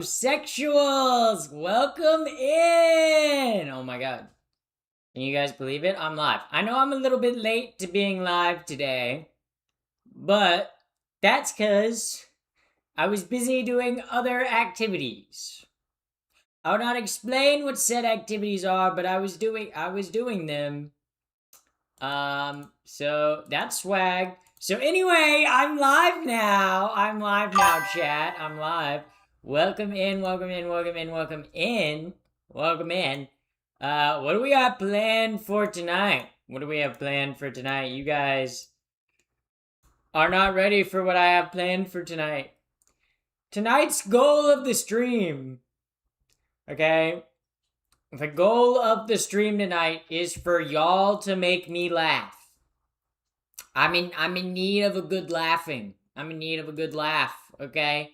Sexuals, welcome in. Oh my god. Can you guys believe it? I'm live. I know I'm a little bit late to being live today, but that's because I was busy doing other activities. I will not explain what said activities are, but I was doing them. So that's swag. So anyway, I'm live now. Chat. I'm live. Welcome in, welcome in, welcome in, welcome in, welcome in. What do we have planned for tonight? What do we have planned for tonight? You guys are not ready for what I have planned for tonight. Tonight's goal of the stream. Okay? The goal of the stream tonight is for y'all to make me laugh. I'm in need of a good laughing. I'm in need of a good laugh, okay?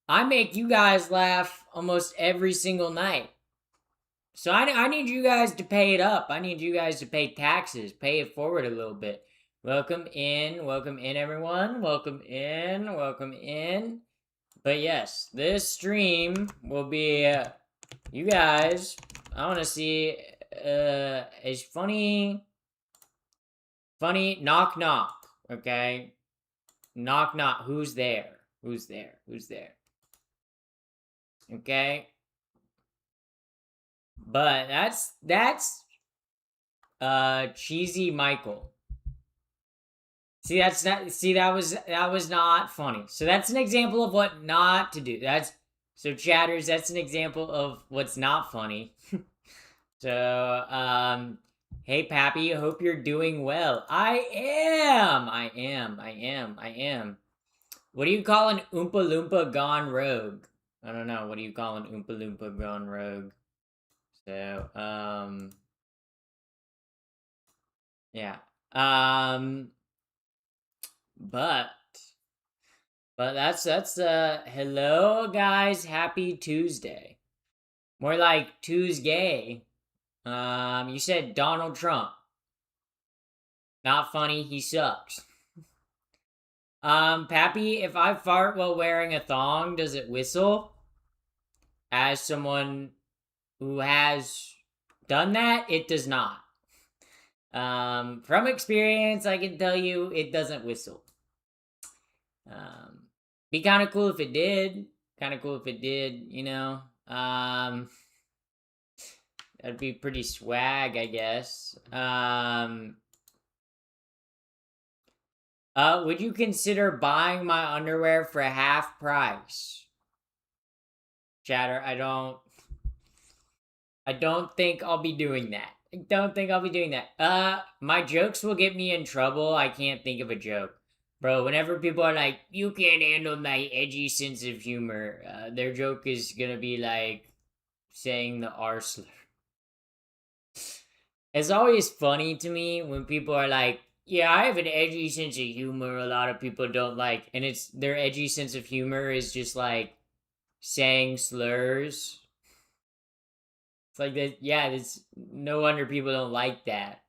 I make you guys laugh almost every single night. So I need you guys to pay it up. I need you guys to pay taxes. Pay it forward a little bit. Welcome in everyone. Welcome in, welcome in. But yes, this stream will be you guys. I want to see a funny knock knock. Okay, knock knock. Who's there? Who's there? Who's there? Okay. But that's Cheesy Michael. See, that was not funny. So that's an example of what not to do. Chatters, that's an example of what's not funny. So hey Pappy, hope you're doing well. I am. What do you call an Oompa Loompa gone rogue? I don't know. What do you call an Oompa Loompa gone rogue? So, yeah. But that's hello guys, happy Tuesday. More like Tuesday. You said Donald Trump. Not funny, he sucks. Pappy, if I fart while wearing a thong, does it whistle? As someone who has done that, it does not. From experience, I can tell you it doesn't whistle. Be kind of cool if it did. You know. That'd be pretty swag, I guess. Would you consider buying my underwear for half price? Chatter, I don't think I'll be doing that. My jokes will get me in trouble. I can't think of a joke. Bro, whenever people are like, you can't handle my edgy sense of humor, their joke is gonna be like saying the R slur. It's always funny to me when people are like, yeah, I have an edgy sense of humor a lot of people don't like, and it's their edgy sense of humor is just like saying slurs. It's like that. Yeah, it's no wonder people don't like that.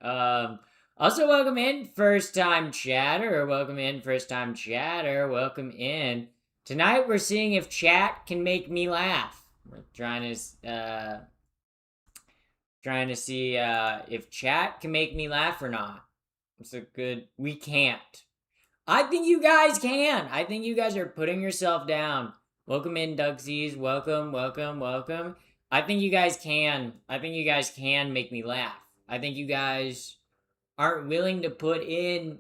Also, welcome in first time chatter. Welcome in. Tonight we're seeing if chat can make me laugh. We're trying to see if chat can make me laugh or not. It's a good. We can't. I think you guys can. I think you guys are putting yourself down. Welcome in, Duxies. Welcome. I think you guys can. Make me laugh. I think you guys aren't willing to put in.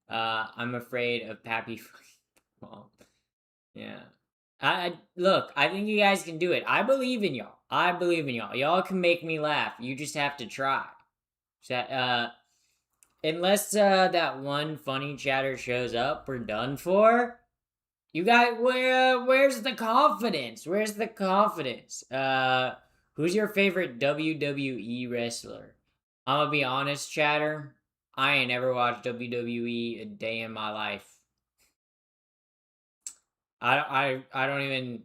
I'm afraid of Pappy. Well, yeah. I look. I think you guys can do it. I believe in y'all. Y'all can make me laugh. You just have to try. Unless that one funny chatter shows up, we're done for. You guys, where's the confidence? Who's your favorite WWE wrestler? I'm gonna be honest, chatter. I ain't never watched WWE a day in my life. I don't even.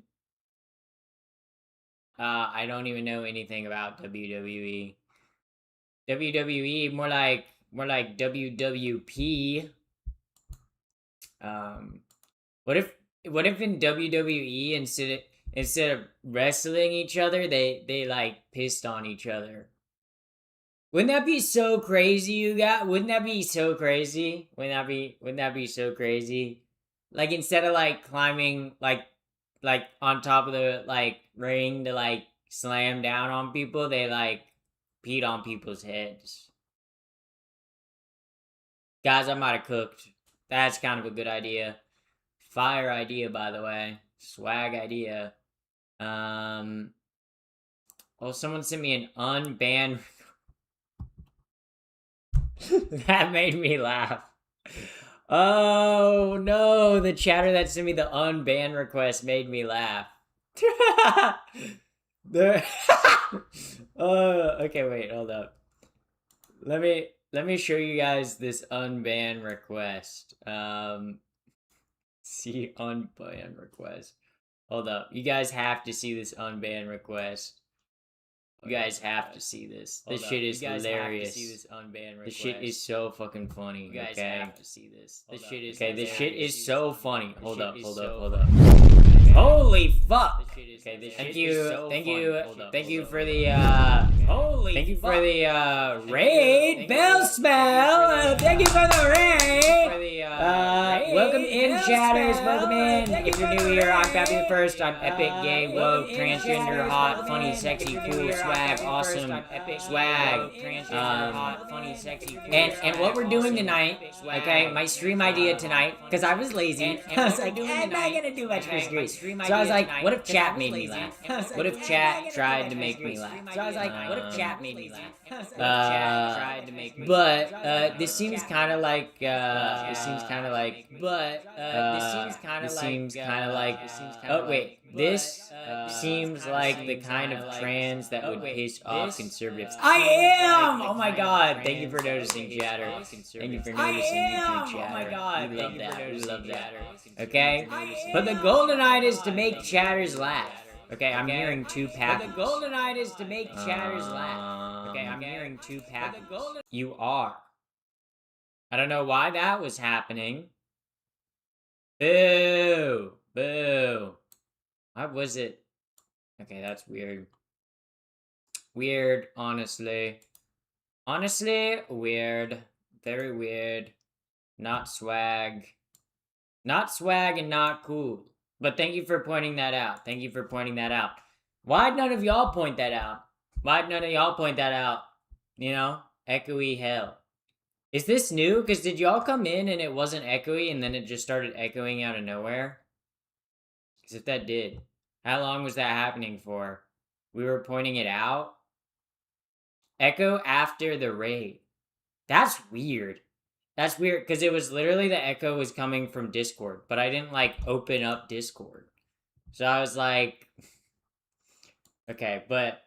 I don't even know anything about WWE. WWE more like WWP. What what if in WWE instead of wrestling each other, they like pissed on each other? Wouldn't that be so crazy, you got? Wouldn't that be so crazy? Wouldn't that be so crazy? Like instead of like climbing like on top of the like ring to like slam down on people, they like peed on people's heads. Guys, I might have cooked. That's kind of a good idea. Fire idea, by the way. Swag idea. Oh, someone sent me an unbanned. That made me laugh. Oh no, the chatter that sent me the unban request made me laugh. Okay, wait, hold up. Let me show you guys this unban request. See unban request. Hold up. You guys have to see this unban request. You guys have to see this. This shit is hilarious. This shit is so fucking funny. You guys have to see this. This shit is okay. This shit is so funny. Hold up. Holy fuck! Okay, this thank you for the raid bell smell. Thank you for the raid. Welcome in, chatters. Welcome in. If you're new here, I'm Cappy the First. I'm epic, gay, woke, transgender, hot, funny, sexy, cool, swag, awesome, epic swag. And what we're doing tonight? Okay, my stream idea tonight, because I was lazy. I was like, I'm not gonna do much for stream. So I was like, what if chat made me laugh? What if chat tried to make me laugh? So I was like, what if chat made me laugh? But this seems kind of like oh wait, this seems like the kind of trans that would piss off conservatives. I am! Oh my god, thank you for noticing, chatter. Thank you for noticing, YouTube chatter. Oh my god, we love that. Okay? But the golden night is to make chatters laugh. Okay, I'm hearing two packers. But the golden night is to make chatters laugh. Okay, I'm hearing two packers. You are. I don't know why that was happening. Boo! Boo! Why was it? Okay, that's weird. Weird, honestly. Honestly, weird. Very weird. Not swag. Not swag and not cool. But thank you for pointing that out. Thank you for pointing that out. Why'd none of y'all point that out? Why'd none of y'all point that out? You know? Echoey hell. Is this new? Because did y'all come in and it wasn't echoey and then it just started echoing out of nowhere? Because if that did, how long was that happening for? We were pointing it out? Echo after the raid. That's weird. That's weird, because it was literally the echo was coming from Discord, but I didn't, like, open up Discord. So I was like, okay, but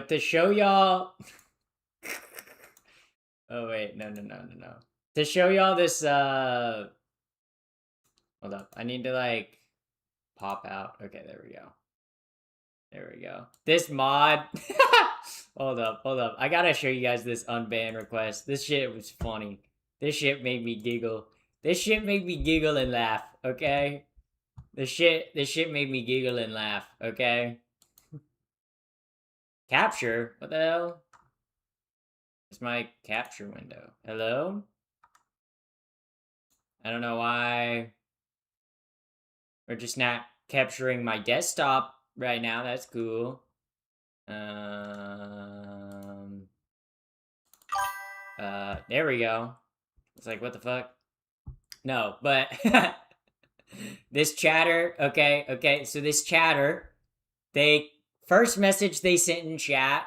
to show y'all, oh, wait, no. To show y'all this, hold up, I need to, like, pop out. Okay, there we go. There we go. This mod, hold up. I gotta show you guys this unban request. This shit was funny. This shit made me giggle. This shit made me giggle and laugh, okay? This shit made me giggle and laugh, okay? Capture? What the hell? It's my capture window. Hello? I don't know why. We're just not capturing my desktop right now. That's cool. There we go. It's like, what the fuck? No, but this chatter, okay, so this chatter, first message they sent in chat,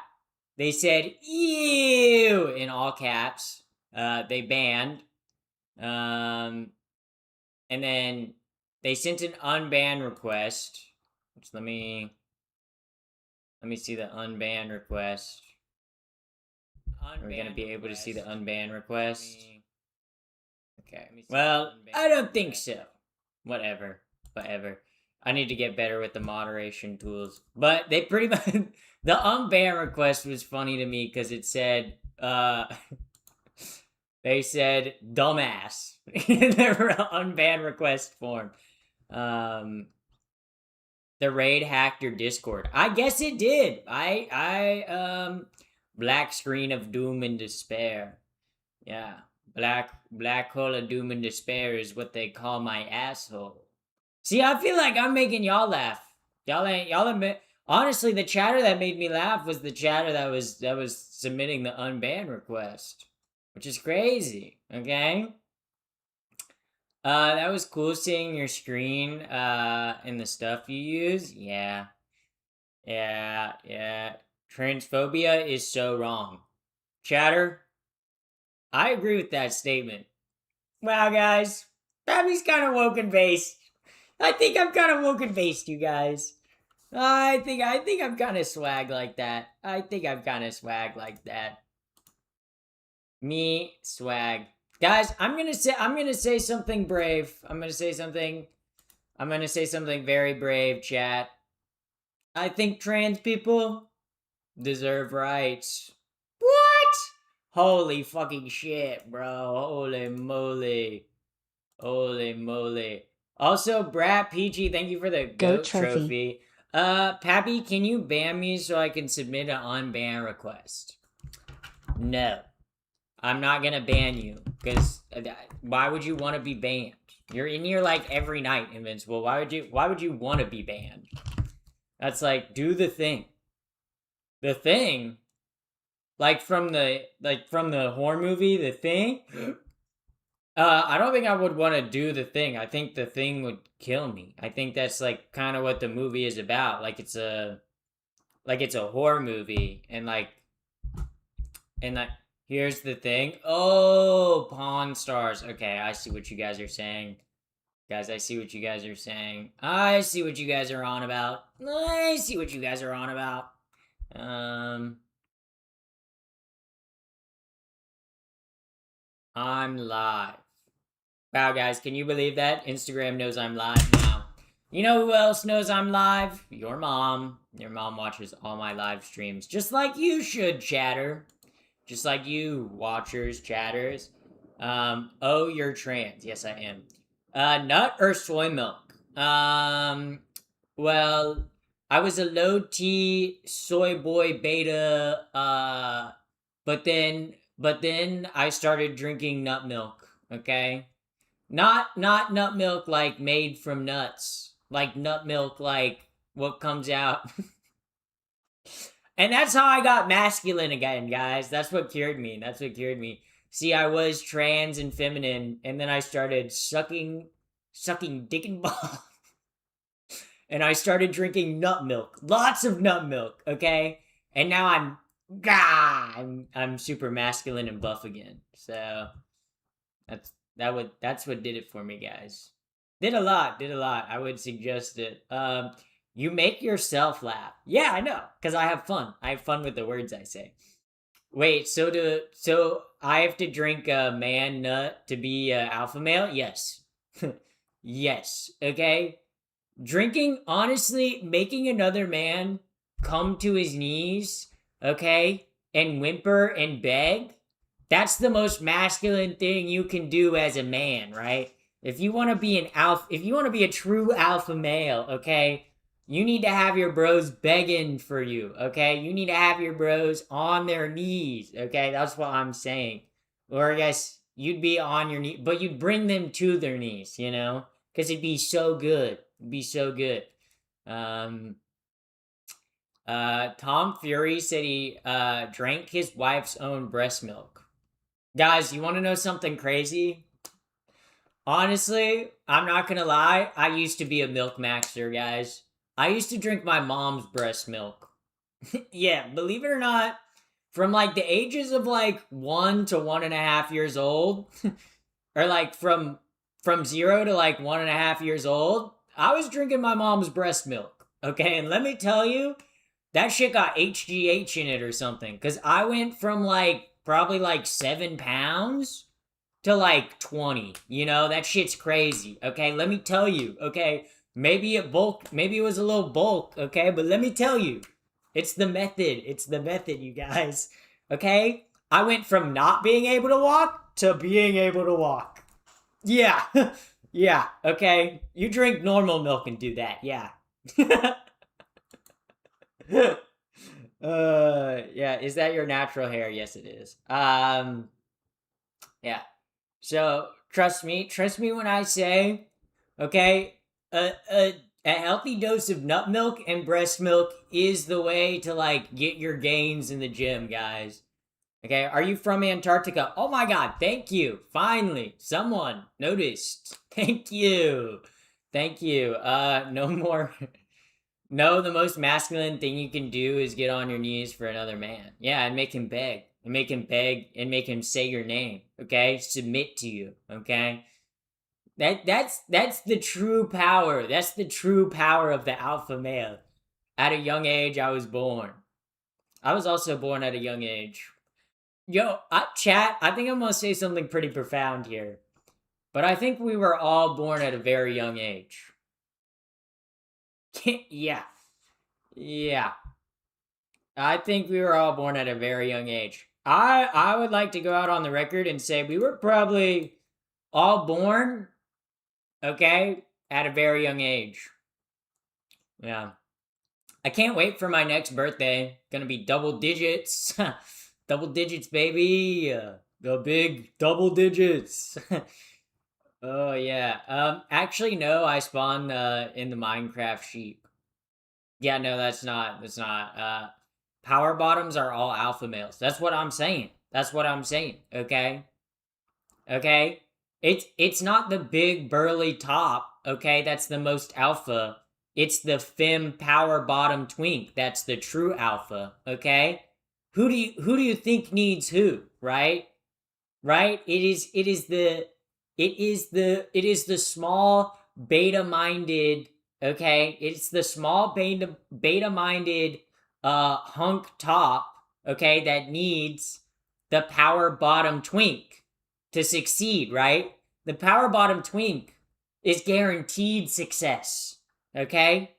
they said, ew, in all caps. They banned. And then they sent an unban request, which let me see the unban request. Are we gonna be able to see the unban request? Okay. Well, I don't think so. Whatever. I need to get better with the moderation tools. But they pretty much... The unban request was funny to me because it said... they said, dumbass. In their unban request form. The raid hacked your Discord. I guess it did. Black screen of doom and despair. Yeah. Black hole of doom and despair is what they call my asshole. See, I feel like I'm making y'all laugh. Y'all admit. Honestly, the chatter that made me laugh was the chatter that was submitting the unban request, which is crazy. Okay. That was cool seeing your screen, and the stuff you use. Yeah. Transphobia is so wrong. Chatter, I agree with that statement. Wow, guys. Babby's kind of woke and based. I think I'm kind of woke and based, you guys. I think I'm kind of swag like that. Me, swag. Guys, I'm gonna say something brave. I'm gonna say something very brave, chat. I think trans people deserve rights. What? Holy fucking shit, bro. Holy moly. Also, Brat PG, thank you for the GOAT trophy. Pappy, can you ban me so I can submit an unban request? No. I'm not gonna ban you, because why would you want to be banned? You're in here like every night, Invincible. Why would you want to be banned? That's like, do the thing. The Thing? Like from the horror movie, The Thing? I don't think I would want to do The Thing. I think The Thing would kill me. I think that's like kind of what the movie is about. Like it's a horror movie, and here's the thing. Oh, Pawn Stars. Okay, I see what you guys are saying. Guys, I see what you guys are saying. I see what you guys are on about. I'm live. Wow, guys, can you believe that? Instagram knows I'm live now. You know who else knows I'm live? Your mom. Your mom watches all my live streams, just like you should, chatter. Just like you, watchers, chatters. Oh, you're trans. Yes, I am. Nut or soy milk? Well, I was a low T soy boy beta, but then I started drinking nut milk, okay? Not nut milk like made from nuts. Like nut milk like what comes out. And that's how I got masculine again, guys. That's what cured me. See, I was trans and feminine, and then I started sucking dick and balls. And I started drinking nut milk. Lots of nut milk, okay? And now I'm super masculine and buff again. So that's what did it for me, guys. Did a lot. I would suggest it. You make yourself laugh. Yeah, I know, because I have fun. I have fun with the words I say. Wait, so I have to drink a man nut to be a alpha male? Yes. Yes, okay? Honestly, making another man come to his knees, okay, and whimper and beg, that's the most masculine thing you can do as a man, right? If you want to be a true alpha male, okay, you need to have your bros begging for you, okay? You need to have your bros on their knees, okay? That's what I'm saying. Or I guess you'd be on your knee, but you'd bring them to their knees, you know? Because it'd be so good. Tom Fury said he drank his wife's own breast milk. Guys, you want to know something crazy? Honestly, I'm not gonna lie, I used to be a milk maxer, guys. I used to drink my mom's breast milk. Yeah, believe it or not, from like the ages of like 1 to 1.5 years old, or like from 0 to like 1.5 years old, I was drinking my mom's breast milk. Okay, and let me tell you, that shit got HGH in it or something. Because I went from like probably like 7 pounds to like 20. You know, that shit's crazy. Okay, let me tell you. Okay, maybe it was a little bulk. Okay, but let me tell you, it's the method, you guys. Okay, I went from not being able to walk to being able to walk. Yeah. Yeah, okay. You drink normal milk and do that, yeah. Yeah, is that your natural hair? Yes, it is. Yeah. So trust me when I say, okay, a healthy dose of nut milk and breast milk is the way to like get your gains in the gym, guys. Okay, are you from Antarctica? Oh my god, thank you. Finally, someone noticed. Thank you. Thank you. No more. No, the most masculine thing you can do is get on your knees for another man. Yeah, and make him beg. And make him beg and make him say your name. Okay? Submit to you. Okay? That's the true power. That's the true power of the alpha male. At a young age I was born. I was also born at a young age. Yo, chat, I think I'm gonna say something pretty profound here. But I think we were all born at a very young age. Yeah. Yeah. I think we were all born at a very young age. I would like to go out on the record and say we were probably all born, okay, at a very young age. Yeah. I can't wait for my next birthday. Gonna be double digits. Double digits, baby. The big double digits. Oh yeah. Actually no, I spawned in the Minecraft sheep. Yeah, no, that's not. Power bottoms are all alpha males. That's what I'm saying. That's what I'm saying. Okay? Okay? It's not the big burly top, okay? That's the most alpha. It's the fem power bottom twink. That's the true alpha, okay? Who do you think needs who, right? Right? It is the small beta minded, okay? It's the small beta minded hunk top, okay, that needs the power bottom twink to succeed, right? The power bottom twink is guaranteed success, okay?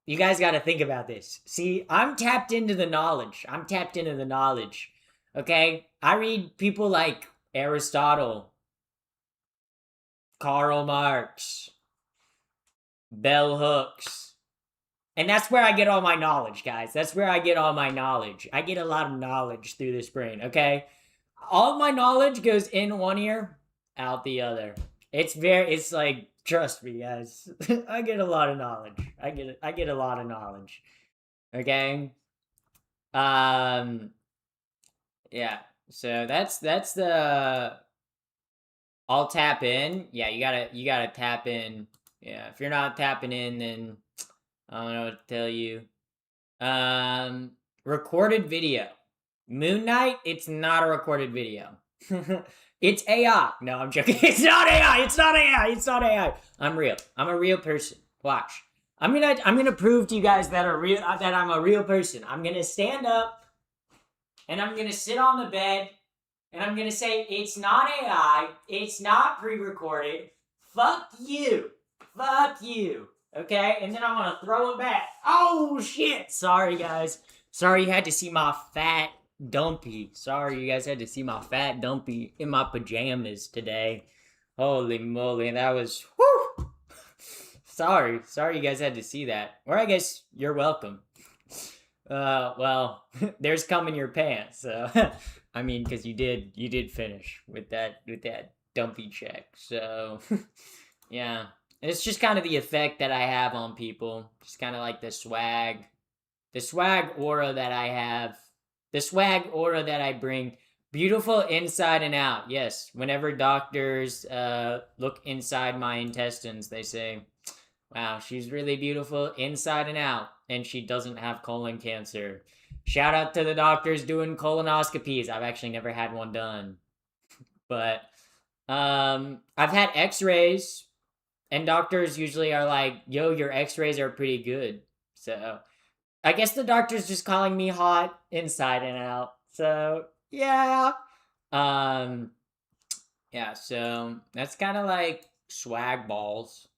You guys got to think about this. See, I'm tapped into the knowledge. I'm tapped into the knowledge. Okay? I read people like Aristotle, Karl Marx, Bell Hooks. And that's where I get all my knowledge, guys. That's where I get all my knowledge. I get a lot of knowledge through this brain, okay? All my knowledge goes in one ear, out the other. It's like, trust me, guys. I get a lot of knowledge. I get a lot of knowledge. Okay? Um yeah. So that's the I'll tap in. Yeah, you gotta tap in. Yeah, if you're not tapping in, then I don't know what to tell you. Recorded video. Moon Knight, it's not a recorded video. It's AI. No, I'm joking. It's not AI. It's not AI. It's not AI. I'm real. I'm a real person. Watch. I'm gonna prove to you guys that I'm a real person. I'm gonna stand up and I'm gonna sit on the bed and I'm gonna say it's not AI. It's not pre-recorded. Fuck you. Fuck you. Okay? And then I'm gonna throw it back. Oh shit! Sorry guys. Sorry you had to see my fat dumpy. Sorry you guys had to see my fat dumpy in my pajamas today. Holy moly, that was whew. Sorry you guys had to see that. Or I guess you're welcome. Well, there's cum in your pants, so I mean, because you did finish with that dumpy check. So yeah, it's just kind of the effect that I have on people. Just kind of like the swag aura that I have, the swag aura that I bring. Beautiful inside and out. Yes, whenever doctors look inside my intestines, they say, wow, she's really beautiful inside and out, and she doesn't have colon cancer. Shout out to the doctors doing colonoscopies. I've actually never had one done. But I've had x-rays, and doctors usually are like, yo, your x-rays are pretty good. So I guess the doctor's just calling me hot inside and out. So yeah. Yeah, so that's kind of like swag balls.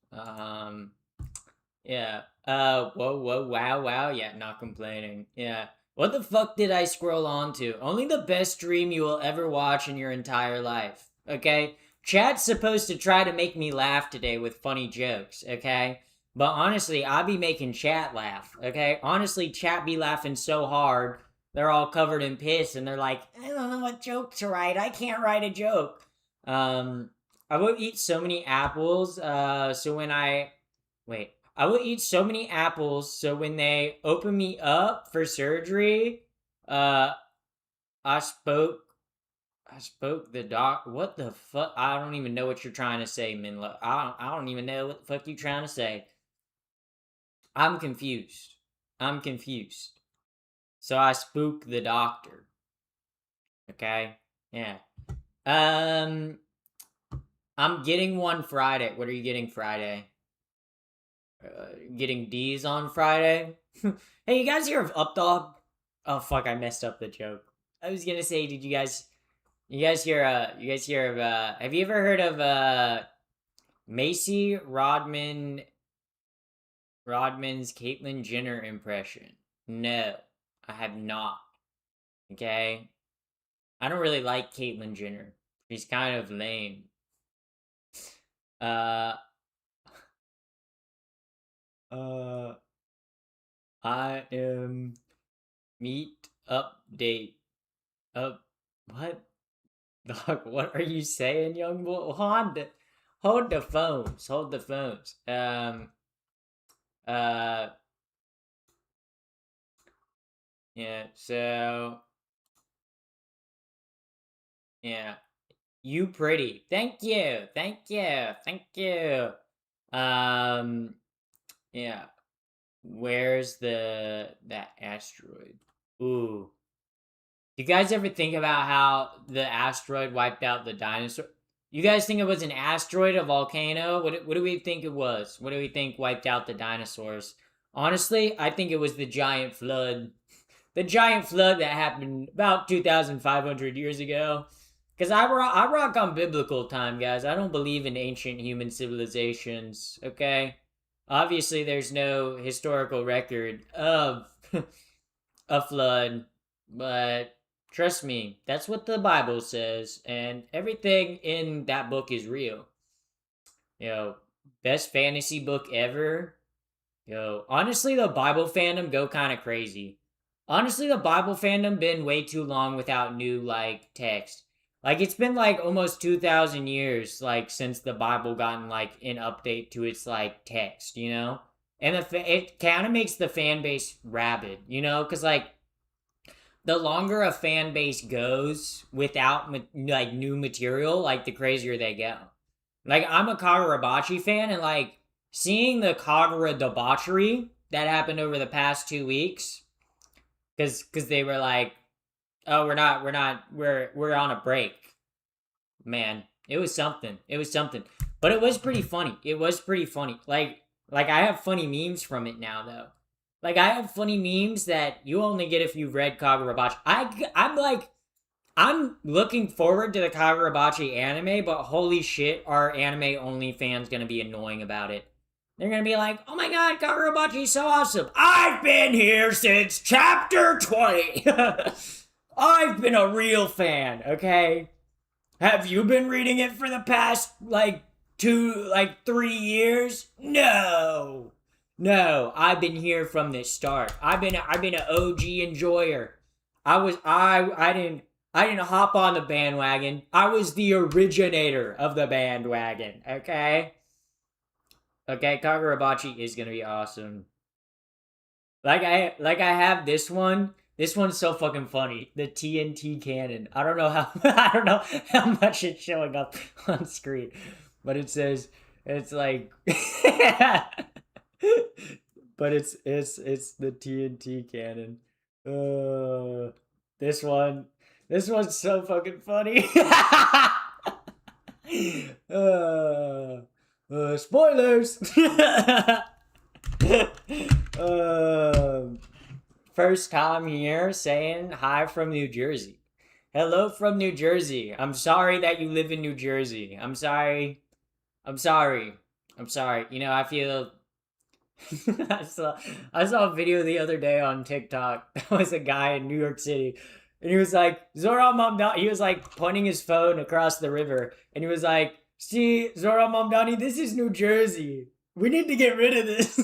Yeah. Whoa, wow. Yeah, not complaining. Yeah. What the fuck did I scroll on to? Only the best stream you will ever watch in your entire life. Okay? Chat's supposed to try to make me laugh today with funny jokes, okay? But honestly, I be making chat laugh, okay? Honestly, chat be laughing so hard, they're all covered in piss, and they're like, I don't know what joke to write. I can't write a joke. I will eat so many apples, so when I will eat so many apples, so when they open me up for surgery, uh, I spoke the doc. What the fuck? I don't even know what you're trying to say, Minlo. I don't even know what the fuck you trying to say. I'm confused. I'm confused. So I spook the doctor. Okay? Yeah. Um, I'm getting one Friday. What are you getting Friday? Getting D's on Friday? Hey, you guys hear of Updog? Oh fuck, I messed up the joke. I was gonna say, did you guys hear of have you ever heard of Macy Rodman's Caitlyn Jenner impression? No, I have not. Okay? I don't really like Caitlyn Jenner. She's kind of lame. Uh uh I am meet update. Up what? Dog, what are you saying, young boy? Hold the phones. Hold the phones. Uh yeah, so yeah. You pretty. Thank you. Thank you. Thank you. Um yeah. Where's that asteroid? Ooh. You guys ever think about how the asteroid wiped out the dinosaur? You guys think it was an asteroid, a volcano? What do we think it was? What do we think wiped out the dinosaurs? Honestly, I think it was the giant flood. The giant flood that happened about 2,500 years ago. Because I rock on biblical time, guys. I don't believe in ancient human civilizations, okay? Obviously, there's no historical record of a flood, but trust me, that's what the Bible says, and everything in that book is real. You know, best fantasy book ever. Honestly, the Bible fandom go kind of crazy. Honestly, the Bible fandom been way too long without new like text. Like it's been like almost 2,000 years like since the Bible gotten like an update to its like text, you know? And it kind of makes the fan base rabid, you know? Cuz like the longer a fan base goes without like new material, like the crazier they go. Like I'm a Kagurabachi fan, and like seeing the Kagura debauchery that happened over the past 2 weeks, because they were like, oh, we're on a break. Man, it was something. It was something, but it was pretty funny. It was pretty funny. Like I have funny memes from it now though. Like I have funny memes that you only get if you've read Kagurabachi. I'm looking forward to the Kagurabachi anime, but holy shit, our anime only fans gonna be annoying about it. They're gonna be like, oh my god, Kagurabachi's so awesome. I've been here since chapter 20. I've been a real fan, okay? Have you been reading it for the past, 3 years? No. No, I've been here from the start. I've been an OG enjoyer. I didn't hop on the bandwagon. I was the originator of the bandwagon, okay? Okay, Kagurabachi is gonna be awesome. Like I have this one. This one's so fucking funny. The TNT cannon. I don't know how I don't know how much it's showing up on screen, but it says it's like but it's the TNT cannon. This one's so fucking funny. Spoilers. First time here saying hi from New Jersey. Hello from New Jersey. I'm sorry that you live in New Jersey. I'm sorry. I'm sorry. I'm sorry. You know, I feel I saw a video the other day on TikTok. That was a guy in New York City, And he was like, Zoran Mamdani. He was like pointing his phone across the river. And he was like, see, Zoran Mamdani, this is New Jersey. We need to get rid of this.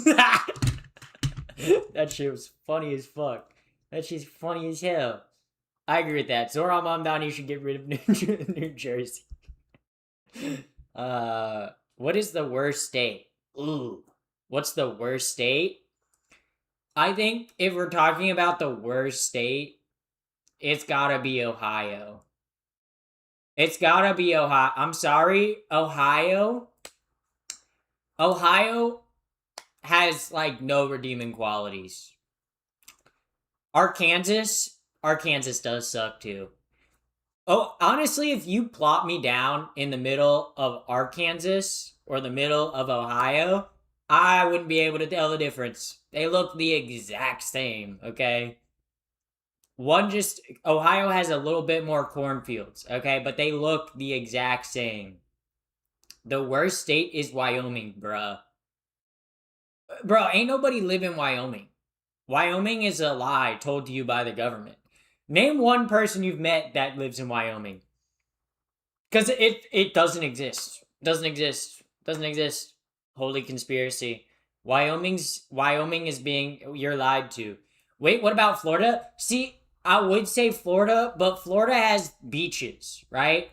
That shit was funny as fuck. That shit's funny as hell. I agree with that. Zoran Mamdani should get rid of New Jersey. What is the worst state? Ooh. What's the worst state? I think if we're talking about the worst state, it's gotta be Ohio. It's gotta be Ohio. I'm sorry, Ohio. Ohio has like no redeeming qualities. Arkansas does suck too. Oh, honestly, if you plop me down in the middle of Arkansas or the middle of Ohio, I wouldn't be able to tell the difference. They look the exact same, okay? Ohio has a little bit more cornfields, okay? But they look the exact same. The worst state is Wyoming, bruh. Bro, ain't nobody live in Wyoming. Wyoming is a lie told to you by the government. Name one person you've met that lives in Wyoming. Because it doesn't exist. Doesn't exist. Holy conspiracy. Wyoming is being, you're lied to. Wait, what about Florida? See, I would say Florida, but Florida has beaches, right?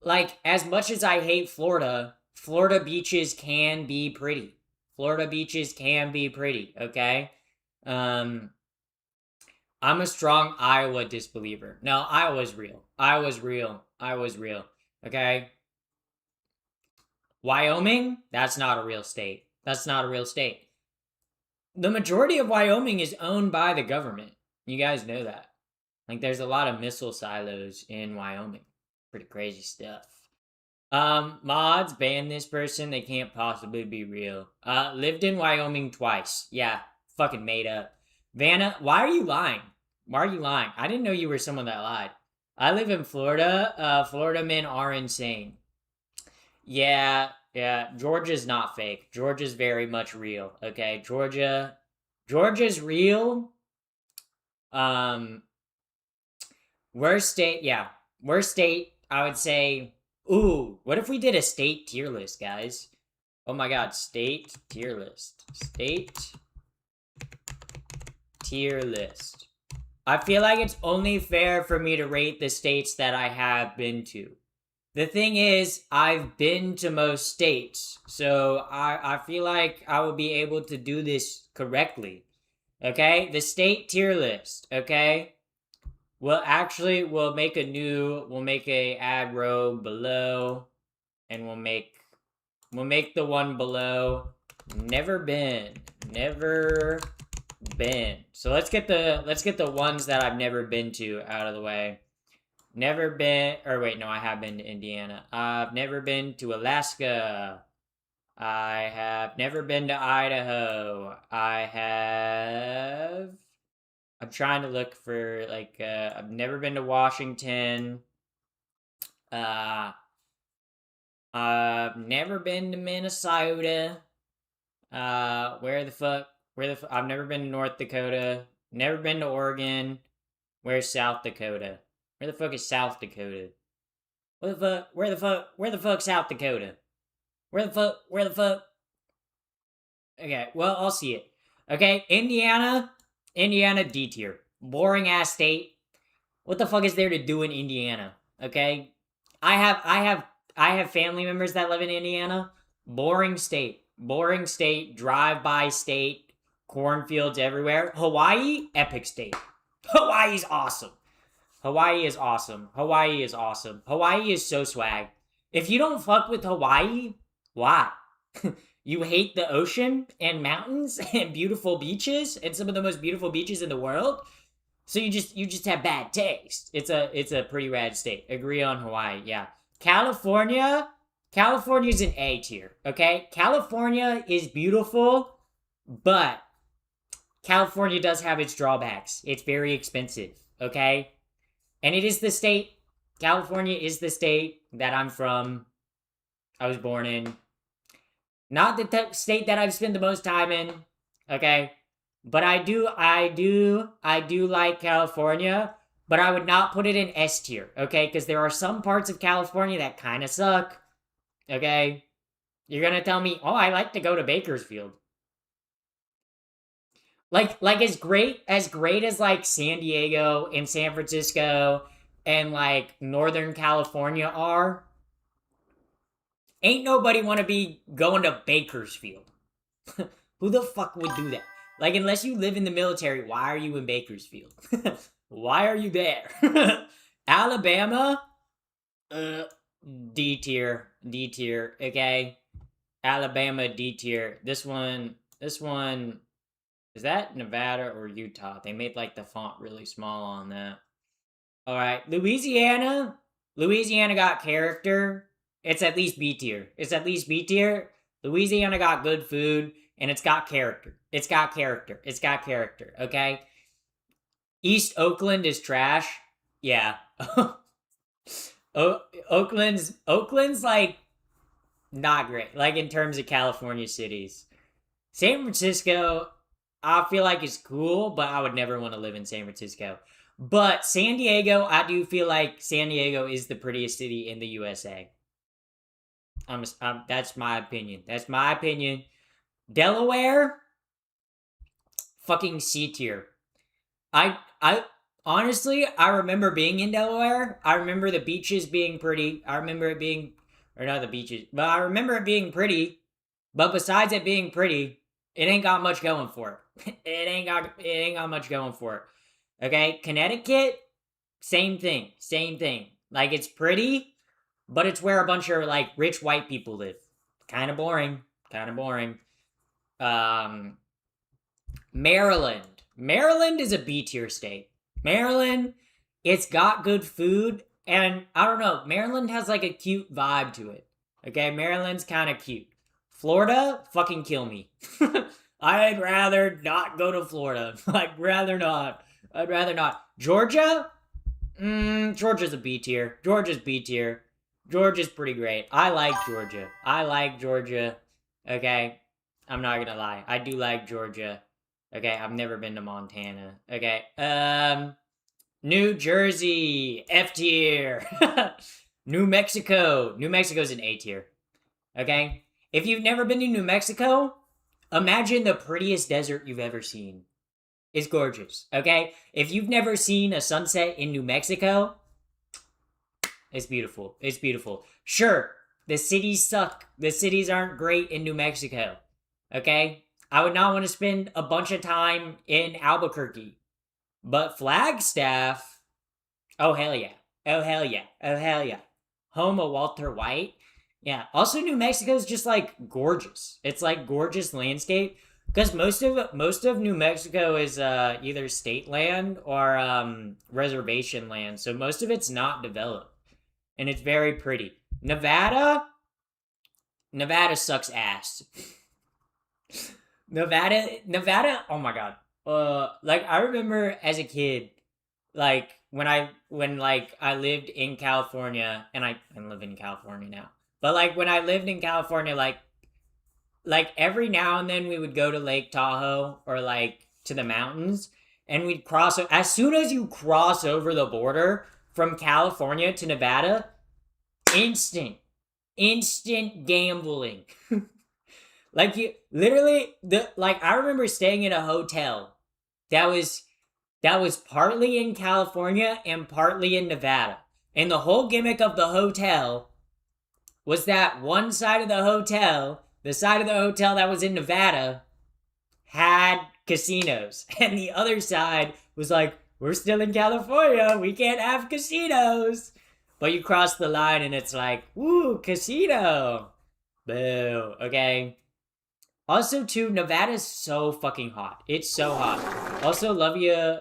Like, as much as I hate Florida, Florida beaches can be pretty. Florida beaches can be pretty, okay? I'm a strong Iowa disbeliever. No, Iowa's real. Iowa's real. Okay? Wyoming? That's not a real state. The majority of Wyoming is owned by the government. You guys know that. Like, there's a lot of missile silos in Wyoming. Pretty crazy stuff. Mods, ban this person. They can't possibly be real. Lived in Wyoming twice. Yeah, fucking made up. Vanna, why are you lying? I didn't know you were someone that lied. I live in Florida. Florida men are insane. Yeah. Georgia's not fake. Georgia's very much real. Okay, Georgia's real. Worst state, I would say. Ooh, what if we did a state tier list, guys? Oh my god, state tier list. I feel like it's only fair for me to rate the states that I have been to. The thing is, I've been to most states, so I feel like I would be able to do this correctly. Okay? The state tier list, okay? We'll make a ad row below, and we'll make the one below never been. So let's get the ones that I've never been to out of the way. Never been, or wait, no, I have been to Indiana. I've never been to Alaska. I have never been to Idaho. I'm trying to look for, like, I've never been to Washington. I've never been to Minnesota. I've never been to North Dakota. Never been to Oregon. Where's South Dakota? Where the fuck is South Dakota? Where the fuck South Dakota? Where the fuck? Okay, well, I'll see it. Okay, Indiana D tier. Boring ass state. What the fuck is there to do in Indiana? Okay? I have family members that live in Indiana. Boring state, drive-by state, cornfields everywhere. Hawaii, epic state. Hawaii is awesome. Hawaii is so swag. If you don't fuck with Hawaii, why? You hate the ocean and mountains and beautiful beaches and some of the most beautiful beaches in the world? So you just have bad taste. It's a pretty rad state. Agree on Hawaii, yeah. California's an A tier, okay? California is beautiful, but California does have its drawbacks. It's very expensive, okay? And California is the state that I'm from. I was born in. Not the state that I've spent the most time in, okay? But I do like California. but I would not put it in S tier, okay? Because there are some parts of California that kind of suck, okay? You're gonna tell me, oh, I like to go to Bakersfield. Like as great as like San Diego and San Francisco and like Northern California are, ain't nobody want to be going to Bakersfield. Who the fuck would do that? Like, unless you live in the military, why are you in Bakersfield? Why are you there? Alabama, uh, D tier, D tier. Okay, Alabama D tier. This one is that Nevada or Utah? They made like the font really small on that. All right, Louisiana. Louisiana got character. It's at least B tier. It's at least B tier. Louisiana got good food and it's got character. It's got character. It's got character. Okay. East Oakland is trash. Yeah. Oakland's like not great. Like in terms of California cities. San Francisco, I feel like it's cool, but I would never want to live in San Francisco. But San Diego, I do feel like San Diego is the prettiest city in the USA. That's my opinion. That's my opinion. Delaware, fucking C tier. I honestly, I remember being in Delaware. I remember the beaches being pretty. I remember it being, or not the beaches, but I remember it being pretty. But besides it being pretty, it ain't got much going for it. It ain't got much going for it. Okay, Connecticut, same thing, same thing. Like it's pretty, but it's where a bunch of like rich white people live. Kind of boring. Kind of boring. Um, Maryland. Maryland is a B tier state. Maryland, it's got good food, and I don't know. Maryland has like a cute vibe to it. Okay, Maryland's kind of cute. Florida, fucking kill me. I'd rather not go to Florida. I'd rather not. I'd rather not. Georgia? Georgia's a B tier. Georgia's B tier. Georgia's pretty great. I like Georgia. I like Georgia. Okay? I'm not gonna lie. I do like Georgia. Okay, I've never been to Montana. Okay. New Jersey, F tier. New Mexico. New Mexico's an A tier. Okay? If you've never been to New Mexico, imagine the prettiest desert you've ever seen. It's gorgeous. Okay? If you've never seen a sunset in New Mexico, it's beautiful. It's beautiful. Sure, the cities suck. The cities aren't great in New Mexico. Okay? I would not want to spend a bunch of time in Albuquerque. But Flagstaff, oh hell yeah. Oh hell yeah. Oh hell yeah. Home of Walter White. Yeah. Also New Mexico's just like gorgeous. It's like gorgeous landscape. Because most of New Mexico is either state land or reservation land. So most of it's not developed. And it's very pretty. Nevada sucks ass. Nevada, oh my god. Like I remember as a kid, like when I lived in California, and I live in California now. But like when I lived in California, like every now and then we would go to Lake Tahoe or like to the mountains, and we'd cross. As soon as you cross over the border from California to Nevada, instant gambling. Like you literally I remember staying in a hotel that was partly in California and partly in Nevada. And the whole gimmick of the hotel was that one side of the hotel, the side of the hotel that was in Nevada, had casinos. And the other side was like, we're still in California, we can't have casinos. But you cross the line and it's like, woo, casino. Boo, okay? Also, too, Nevada's so fucking hot. It's so hot. Also, Olivia,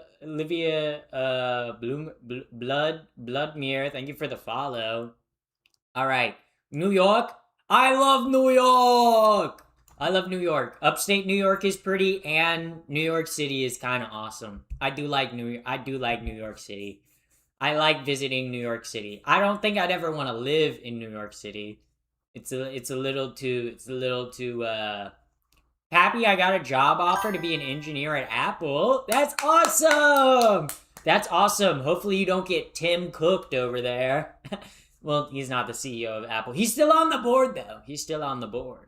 Bloodmere, thank you for the follow. All right, New York. I love New York. I love New York. Upstate New York is pretty, and New York City is kind of awesome. I do like New York City. I like visiting New York City. I don't think I'd ever want to live in New York City. It's a little too Happy I got a job offer to be an engineer at Apple. That's awesome! That's awesome. Hopefully you don't get Tim cooked over there. Well, he's not the CEO of Apple. He's still on the board though. He's still on the board.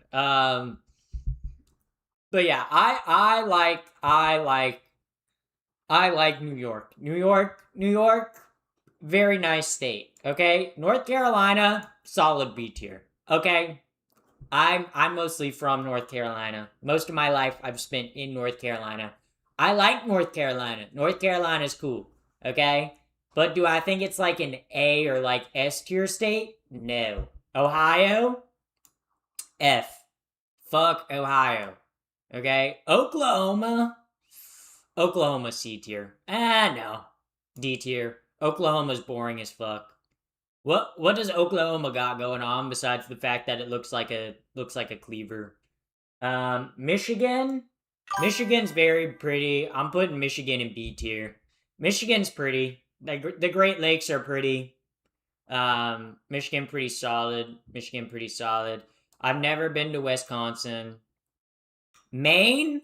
But yeah, I like New York. New York, very nice state. Okay, North Carolina, solid B tier. Okay, I'm mostly from North Carolina. Most of my life I've spent in North Carolina. I like North Carolina. North Carolina's cool. Okay, but do I think it's like an A or like S tier state? No. Ohio, F. Fuck Ohio. Okay, Oklahoma. Oklahoma C tier. No. D tier. Oklahoma's boring as fuck. What does Oklahoma got going on besides the fact that it looks like a cleaver? Michigan. Michigan's very pretty. I'm putting Michigan in B tier. Michigan's pretty. The Great Lakes are pretty. Michigan pretty solid. Michigan pretty solid. I've never been to Wisconsin. Maine,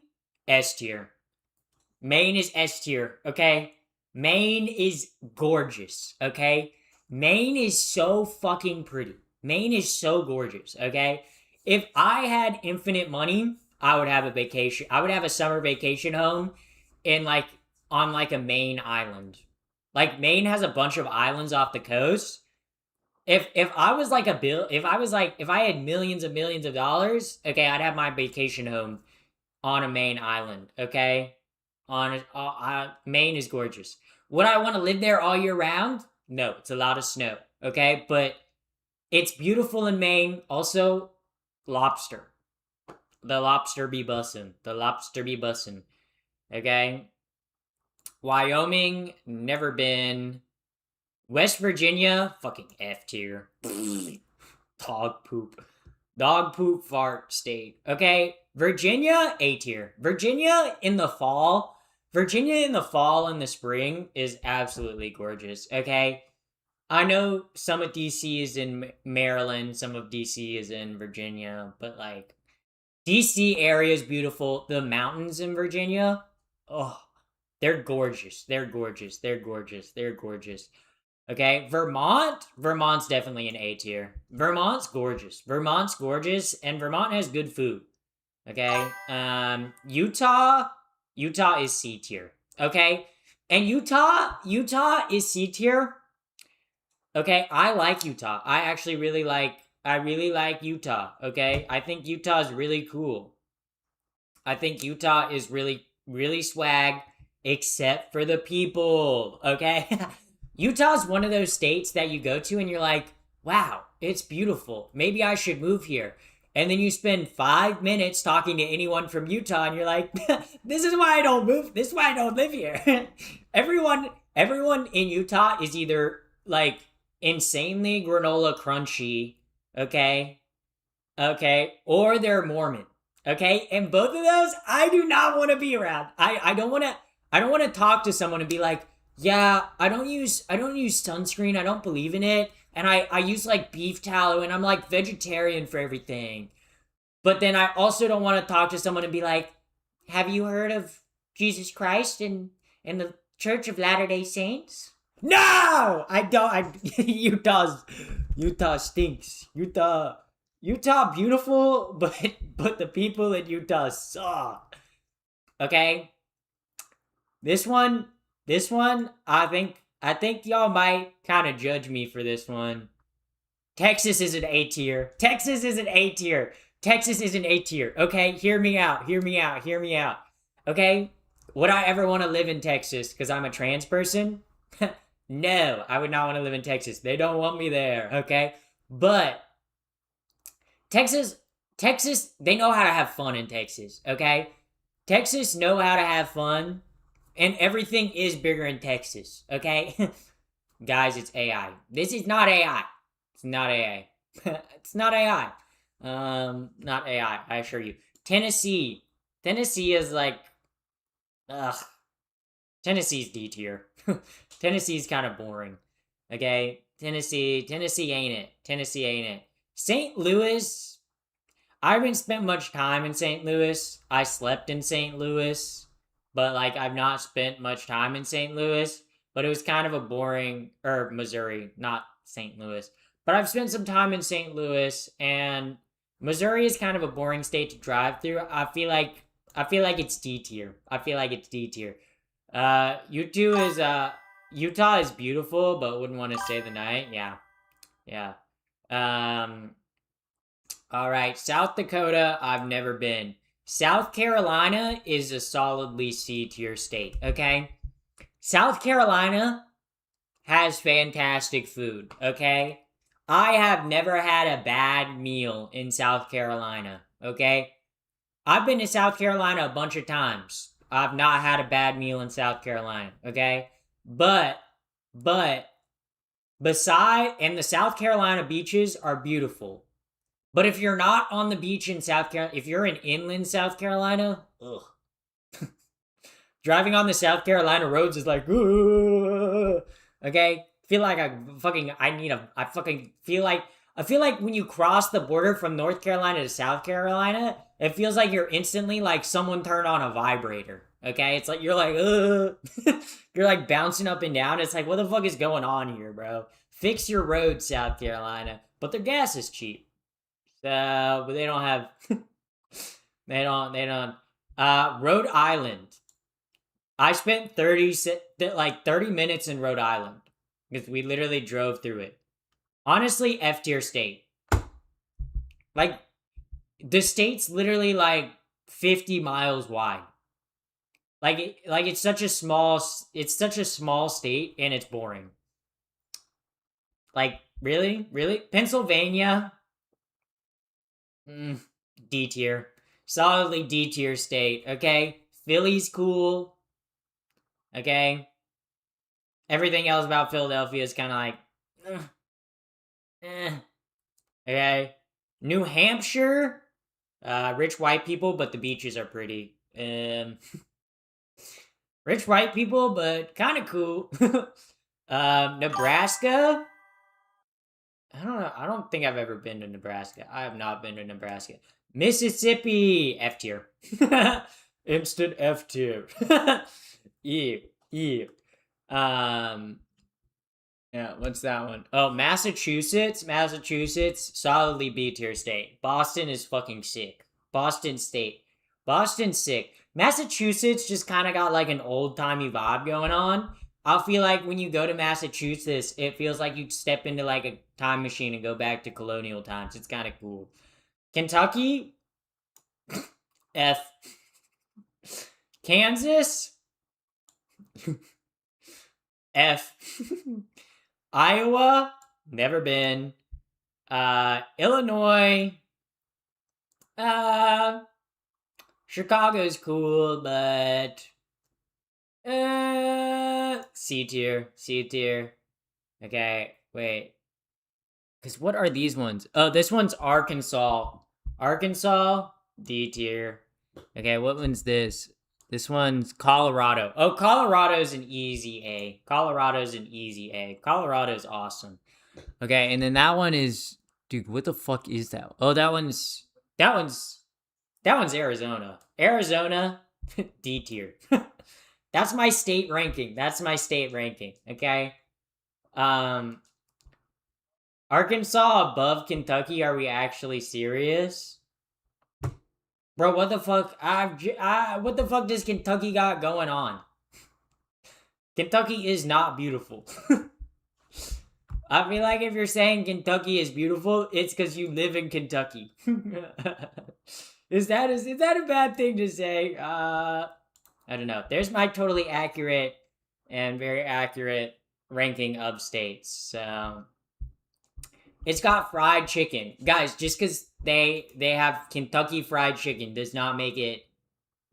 S tier. Maine is S tier, okay? Maine is gorgeous, okay? Maine is so fucking pretty. Maine is so gorgeous, okay? If I had infinite money, I would have a vacation. I would have a summer vacation home in like on like a Maine island. Like Maine has a bunch of islands off the coast. If I was like if I had millions of dollars, okay, I'd have my vacation home on a Maine island, okay? Maine is gorgeous. Would I want to live there all year round? No, it's a lot of snow, okay? But it's beautiful in Maine. Also, lobster. The lobster be bussin'. The lobster be bussin'. Okay? Wyoming, never been. West Virginia, fucking F tier. Dog poop. Dog poop fart state. Okay? Virginia, A tier. Virginia in the fall and the spring is absolutely gorgeous, okay? I know some of DC is in Maryland, some of DC is in Virginia, but like DC area is beautiful. The mountains in Virginia, oh, they're gorgeous. They're gorgeous. They're gorgeous. They're gorgeous. Okay, Vermont's definitely an A tier. Vermont's gorgeous. Vermont's gorgeous, and Vermont has good food. Okay, Utah is C tier. Okay, and Utah is C tier. Okay, I like Utah. I really like Utah. Okay, I think Utah is really cool. I think Utah is really swag, except for the people. Okay. Utah's one of those states that you go to and you're like, wow, it's beautiful. Maybe I should move here. And then you spend 5 minutes talking to anyone from Utah and you're like, this is why I don't move. This is why I don't live here. everyone in Utah is either like insanely granola crunchy, okay? Okay, or they're Mormon. Okay? And both of those I do not want to be around. I don't want to talk to someone and be like, yeah, I don't use sunscreen. I don't believe in it. And I use like beef tallow and I'm like vegetarian for everything. But then I also don't want to talk to someone and be like, have you heard of Jesus Christ in the Church of Latter-day Saints? No! I don't. Utah stinks. Utah beautiful, but the people in Utah suck. Okay? This one, I think y'all might kind of judge me for this one. Texas is an A tier. Texas is an A tier. Okay, hear me out. Okay? Would I ever want to live in Texas because I'm a trans person? No, I would not want to live in Texas. They don't want me there, okay? But Texas, they know how to have fun in Texas, okay? Texas know how to have fun. And everything is bigger in Texas, okay? Guys, it's AI. This is not AI. It's not AI. It's not AI. Not AI, I assure you. Tennessee is like, ugh. Tennessee's D tier. Tennessee's kind of boring, okay? Tennessee ain't it. St. Louis, I haven't spent much time in St. Louis. I slept in St. Louis. But, like, I've not spent much time in St. Louis. but it was kind of a boring, or Missouri, not St. Louis. But I've spent some time in St. Louis, and Missouri is kind of a boring state to drive through. I feel like it's D tier. I feel like it's D tier. Utah is beautiful, but wouldn't want to stay the night. Yeah, yeah. Um, all right, South Dakota. I've never been. South Carolina is a solidly C tier state. Okay, South Carolina has fantastic food. Okay, I have never had a bad meal in South Carolina. Okay, I've been to South Carolina a bunch of times. I've not had a bad meal in South Carolina, okay? But but the South Carolina beaches are beautiful. But if you're not on the beach in South Carolina, if you're in inland South Carolina, ugh. Driving on the South Carolina roads is like, ugh. Okay? Feel like I feel like when you cross the border from North Carolina to South Carolina, it feels like you're instantly like someone turned on a vibrator. Okay, it's like you're like, you're like bouncing up and down. It's like, what the fuck is going on here, bro? Fix your roads, South Carolina. But their gas is cheap, so but they don't have, they don't. Rhode Island. I spent 30 minutes in Rhode Island because we literally drove through it. Honestly, F tier state. Like, the state's literally like 50 miles wide. It's such a small state and it's boring. Like, really? Pennsylvania? D tier. Solidly D tier state, okay? Philly's cool. Okay? Everything else about Philadelphia is kind of like, okay? New Hampshire? Rich white people, but the beaches are pretty. Rich white people, but kind of cool. Nebraska? I don't know. I don't think I've ever been to Nebraska. I have not been to Nebraska. Mississippi! F tier. Instant F tier. Ew. Ew. Yeah, what's that one? Oh, Massachusetts. Solidly B tier state. Boston is fucking sick. Boston state. Boston's sick. Massachusetts just kind of got like an old timey vibe going on. I feel like when you go to Massachusetts, it feels like you step into like a time machine and go back to colonial times. It's kind of cool. Kentucky, F. Kansas, F. Iowa, never been. Illinois, Chicago's cool, but C tier. Okay, wait. Cause what are these ones? Oh, this one's Arkansas. D tier. Okay, what one's this? This one's Colorado. Oh, Colorado's an easy A. Colorado's awesome. Okay, and then that one is, dude, what the fuck is that? Oh, that one's Arizona. D tier. That's my state ranking. Okay. Arkansas above Kentucky. Are we actually serious? Bro, what the fuck? What the fuck does Kentucky got going on? Kentucky is not beautiful. I feel like if you're saying Kentucky is beautiful, it's because you live in Kentucky. Is that a bad thing to say? I don't know. There's my totally accurate and very accurate ranking of states. So it's got fried chicken, guys. Just because they have Kentucky Fried Chicken does not make it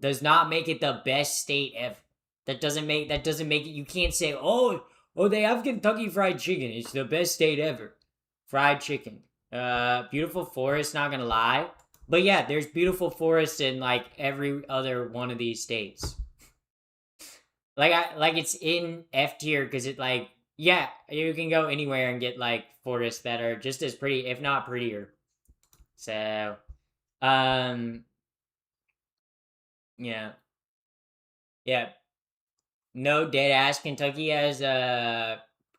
the best state ever. That doesn't make it. You can't say, oh, they have Kentucky Fried Chicken. It's the best state ever. Fried chicken. Beautiful forest. Not gonna lie, but yeah, there's beautiful forests in like every other one of these states. Like it's in F tier because it like, yeah, you can go anywhere and get like forests that are just as pretty, if not prettier. So, yeah, yeah. No, dead ass. Kentucky has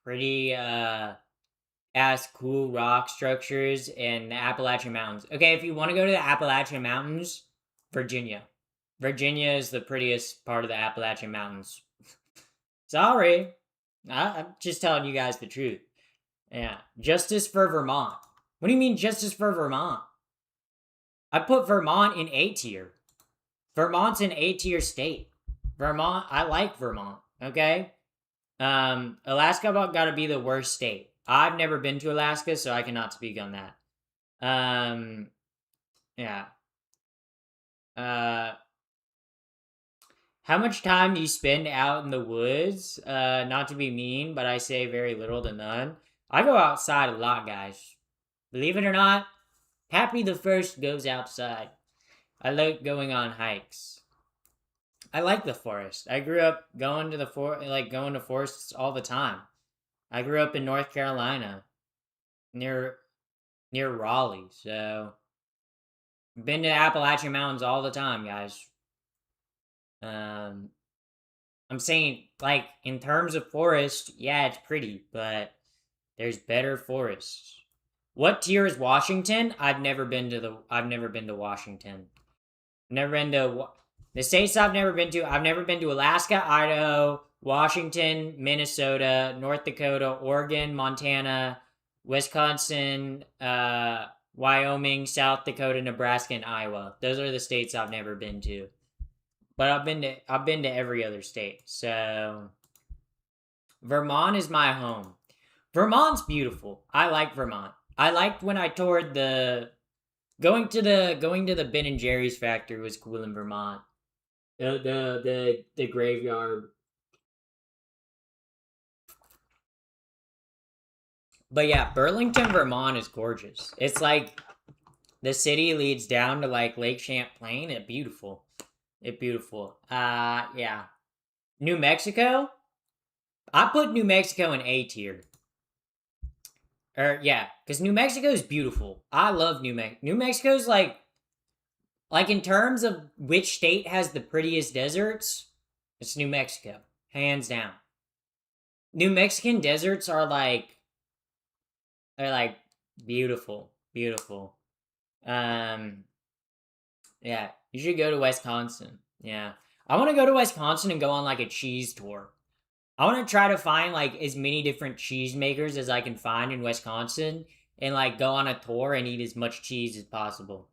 pretty ass cool rock structures and the Appalachian Mountains. Okay, if you want to go to the Appalachian Mountains, Virginia. Virginia is the prettiest part of the Appalachian Mountains. Sorry. I'm just telling you guys the truth. Yeah. Justice for Vermont. What do you mean justice for Vermont? I put Vermont in A tier. Vermont's an A tier state. Vermont, I like Vermont. Okay. Alaska got to be the worst state. I've never been to Alaska, so I cannot speak on that. Yeah. How much time do you spend out in the woods? Not to be mean, but I say very little to none. I go outside a lot, guys. Believe it or not, Happy the First goes outside. I like going on hikes. I like the forest. I grew up going to the going to forests all the time. I grew up in North Carolina, near Raleigh, so been to the Appalachian Mountains all the time, guys. I'm saying, like, in terms of forest, yeah, it's pretty, but there's better forests. What tier is Washington? I've never been to Washington. Never been to the states I've never been to. I've never been to Alaska, Idaho, Washington, Minnesota, North Dakota, Oregon, Montana, Wisconsin, Wyoming, South Dakota, Nebraska, and Iowa. Those are the states I've never been to. But I've been to every other state. So Vermont is my home. Vermont's beautiful. I like Vermont. I liked when I toured the going to the Ben and Jerry's factory was cool in Vermont. The graveyard. But yeah, Burlington, Vermont is gorgeous. It's like the city leads down to like Lake Champlain. It's beautiful. Yeah. New Mexico? I put New Mexico in A tier. Yeah, because New Mexico is beautiful. I love New Mexico. New Mexico's like in terms of which state has the prettiest deserts, it's New Mexico, hands down. New Mexican deserts are they're like beautiful, beautiful. Yeah, you should go to Wisconsin. Yeah, I want to go to Wisconsin and go on like a cheese tour. I want to try to find like as many different cheese makers as I can find in Wisconsin and like go on a tour and eat as much cheese as possible.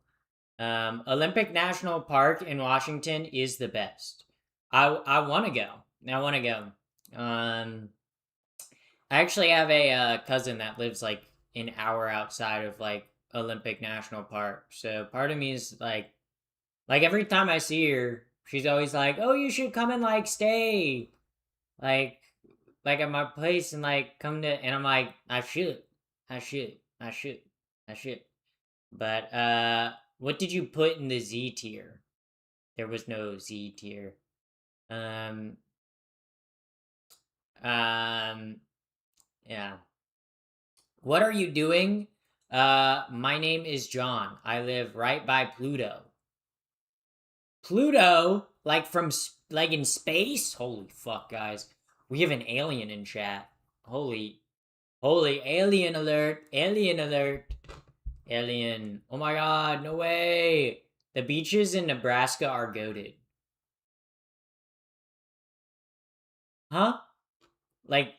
Olympic National Park in Washington is the best. I want to go. I want to go. I actually have a cousin that lives like an hour outside of like Olympic National Park. So part of me is like every time I see her, she's always like, "Oh, you should come and like stay, like like at my place and like come to." And I'm like, I should, I should, I should. But what did you put in the Z tier? There was no Z tier. Um, yeah. What are you doing? My name is John. I live right by Pluto. Pluto, like like in space? Holy fuck, guys. We have an alien in chat. Holy alien alert. Alien alert. Alien. Oh my god, no way. The beaches in Nebraska are goated. Huh? Like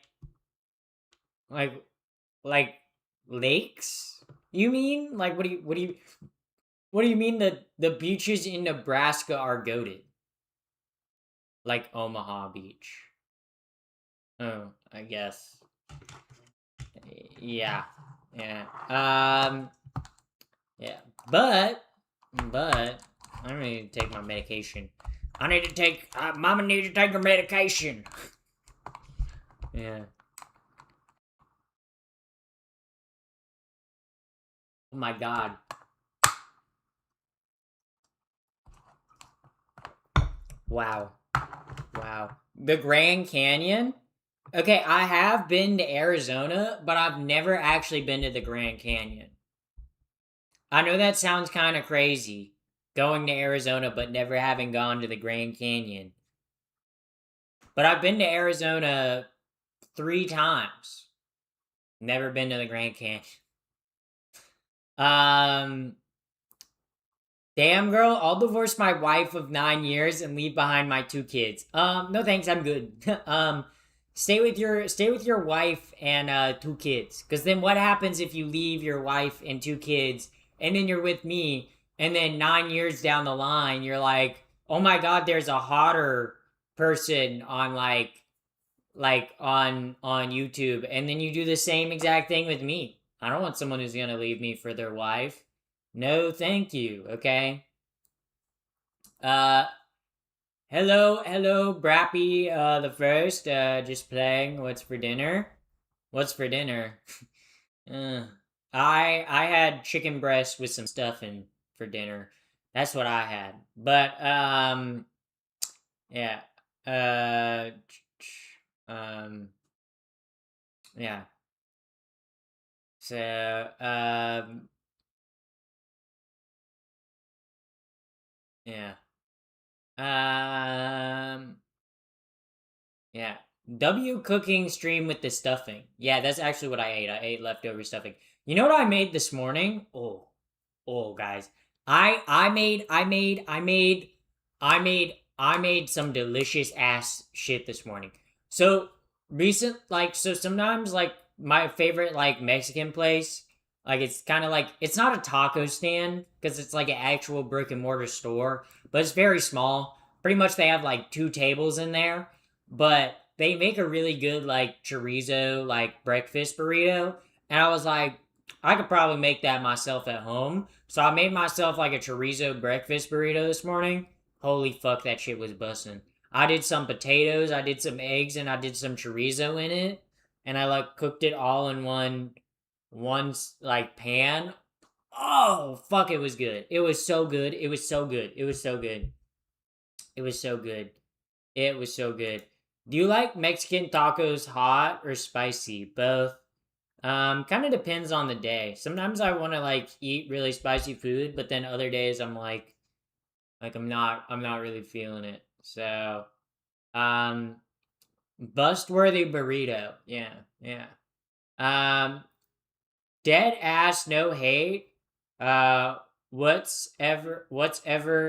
like like lakes? You mean? Like what do you mean that the beaches in Nebraska are goated? Like Omaha Beach. Oh, I guess. Yeah. Yeah. Yeah. But I need to take my medication. I need to take Mama needs to take her medication. Yeah. Oh my god. Wow. Wow. The Grand Canyon? Okay, I have been to Arizona, but I've never actually been to the Grand Canyon. I know that sounds kind of crazy, going to Arizona but never having gone to the Grand Canyon. But I've been to Arizona 3 times. Never been to the Grand Canyon. Um, Damn girl, I'll divorce my wife of 9 years and leave behind my 2 kids. No thanks, I'm good. Stay with your wife and 2 kids. Cause then what happens if you leave your wife and 2 kids and then you're with me and then 9 years down the line you're like, oh my god, there's a hotter person on on YouTube, and then you do the same exact thing with me. I don't want someone who's gonna leave me for their wife. No, thank you. Okay. Uh, hello, Brappy. The first. Just playing. What's for dinner? What's for dinner? uh, I had chicken breast with some stuffing for dinner. That's what I had. But yeah. Uh, um, yeah. So yeah. Um, yeah. W cooking stream with the stuffing. Yeah, that's actually what I ate. I ate leftover stuffing. You know what I made this morning? Oh, guys. I made some delicious ass shit this morning. So so sometimes like my favorite like Mexican place, like it's kind of like it's not a taco stand because it's like an actual brick and mortar store, but it's very small. Pretty much they have like 2 tables in there, but they make a really good like chorizo like breakfast burrito. And I was like, I could probably make that myself at home. So I made myself like a chorizo breakfast burrito this morning. Holy fuck, that shit was busting. I did some potatoes, I did some eggs, and I did some chorizo in it. And I like cooked it all in one like pan. Oh fuck, it was good. It was so good. It was so good. It was so good. It was so good. It was so good. Do you like Mexican tacos hot or spicy? Both. Kind of depends on the day. Sometimes I want to like eat really spicy food, but then other days I'm like I'm not really feeling it. So, um, bust worthy burrito. Yeah, yeah. Um, dead ass no hate. Uh, what's ever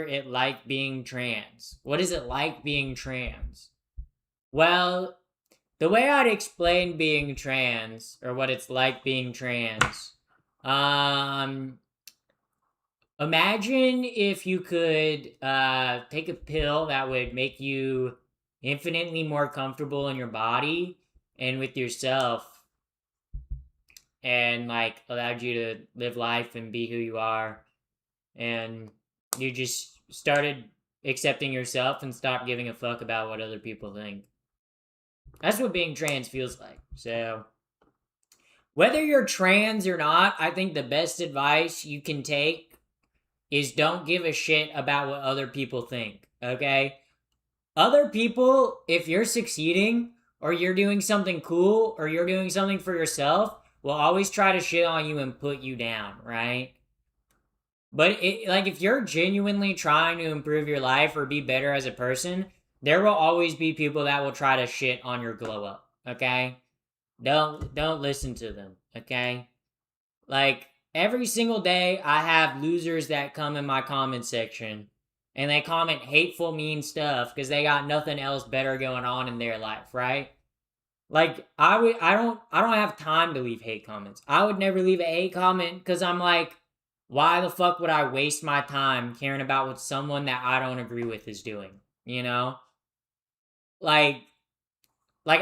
it like being trans? What is it like being trans? Well, the way I'd explain being trans or what it's like being trans, um, imagine if you could take a pill that would make you infinitely more comfortable in your body and with yourself and like allowed you to live life and be who you are, and you just started accepting yourself and stopped giving a fuck about what other people think. That's what being trans feels like. So, whether you're trans or not, I think the best advice you can take is don't give a shit about what other people think, okay? Other people, if you're succeeding or you're doing something cool or you're doing something for yourself, will always try to shit on you and put you down, right? But like if you're genuinely trying to improve your life or be better as a person, there will always be people that will try to shit on your glow up, okay? Don't listen to them, okay? Like every single day I have losers that come in my comment section and they comment hateful mean stuff because they got nothing else better going on in their life, right? Like I don't have time to leave hate comments. I would never leave a hate comment cuz I'm like, why the fuck would I waste my time caring about what someone that I don't agree with is doing, you know? Like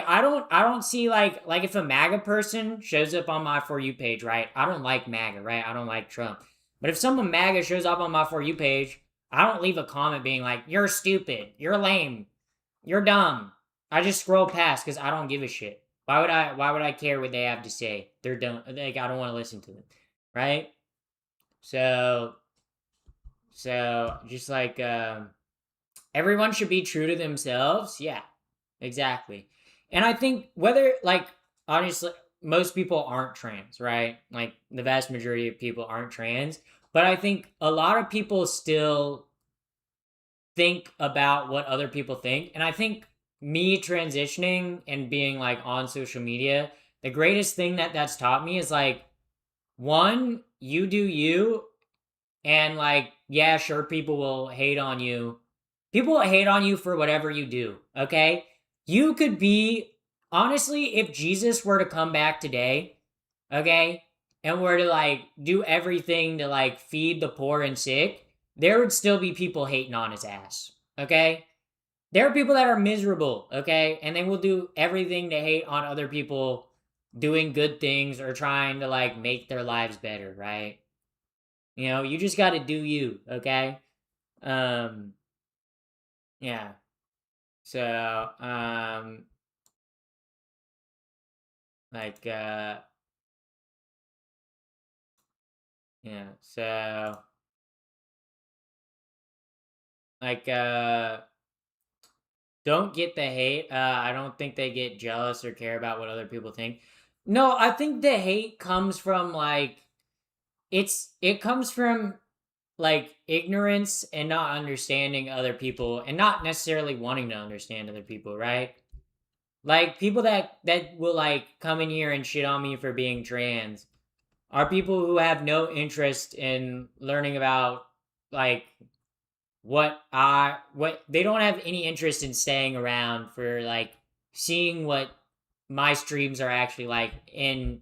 I don't see like if a MAGA person shows up on my for you page, right? I don't like MAGA, right? I don't like Trump. But if someone MAGA shows up on my for you page, I don't leave a comment being like, "You're stupid, you're lame, you're dumb." I just scroll past cuz I don't give a shit. Why would I care what they have to say? They're dumb. Like I don't want to listen to them. Right? So just like everyone should be true to themselves. Yeah, exactly. And I think whether, like, honestly, most people aren't trans, right? Like, the vast majority of people aren't trans. But I think a lot of people still think about what other people think. And I think me transitioning and being like on social media, the greatest thing that's taught me is like, one, you do you, and like, yeah, sure, people will hate on you. People will hate on you for whatever you do, okay? You could be, honestly, if Jesus were to come back today, okay, and were to like do everything to like feed the poor and sick, there would still be people hating on his ass, okay? There are people that are miserable, okay? And they will do everything to hate on other people doing good things or trying to like make their lives better, right? You know, you just got to do you, okay? Um yeah. So, like yeah. So, like don't get the hate. I don't think they get jealous or care about what other people think. No, I think the hate comes from like it comes from like ignorance and not understanding other people and not necessarily wanting to understand other people, right? Like people that will like come in here and shit on me for being trans are people who have no interest in learning about like what they don't have any interest in staying around for like seeing what my streams are actually like in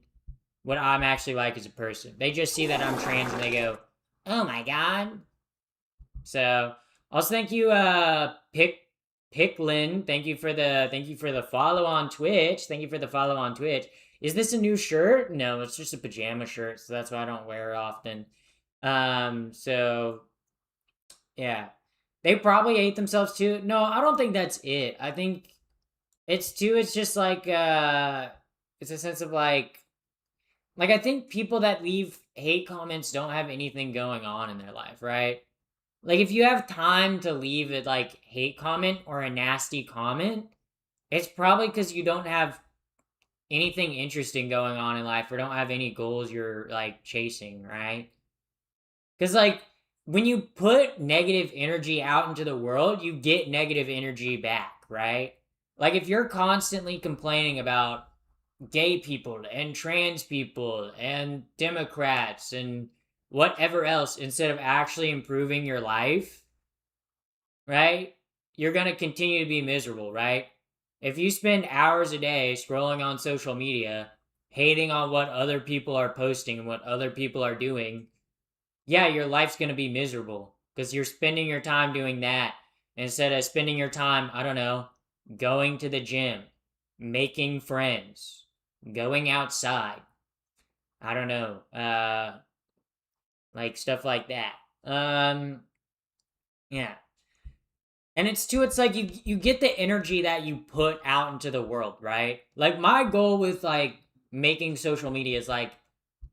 what I'm actually like as a person. They just see that I'm trans and they go, "Oh my god." So, also thank you Picklin. Thank you for the follow on Twitch. Thank you for the follow on Twitch. Is this a new shirt? No, it's just a pajama shirt, so that's why I don't wear it often. So yeah. They probably hate themselves too. No, I don't think that's it. I think it's just like it's a sense of like I think people that leave hate comments don't have anything going on in their life, right? Like if you have time to leave a like hate comment or a nasty comment, it's probably because you don't have anything interesting going on in life or don't have any goals you're like chasing, right? Because like when you put negative energy out into the world, you get negative energy back, right? Like if you're constantly complaining about gay people and trans people and Democrats and whatever else instead of actually improving your life, right? You're going to continue to be miserable, right? If you spend hours a day scrolling on social media, hating on what other people are posting and what other people are doing, yeah, your life's going to be miserable because you're spending your time doing that instead of spending your time, I don't know, going to the gym, making friends, going outside. I don't know, like stuff like that. Yeah. And it's like you get the energy that you put out into the world, right? Like my goal with like making social media is like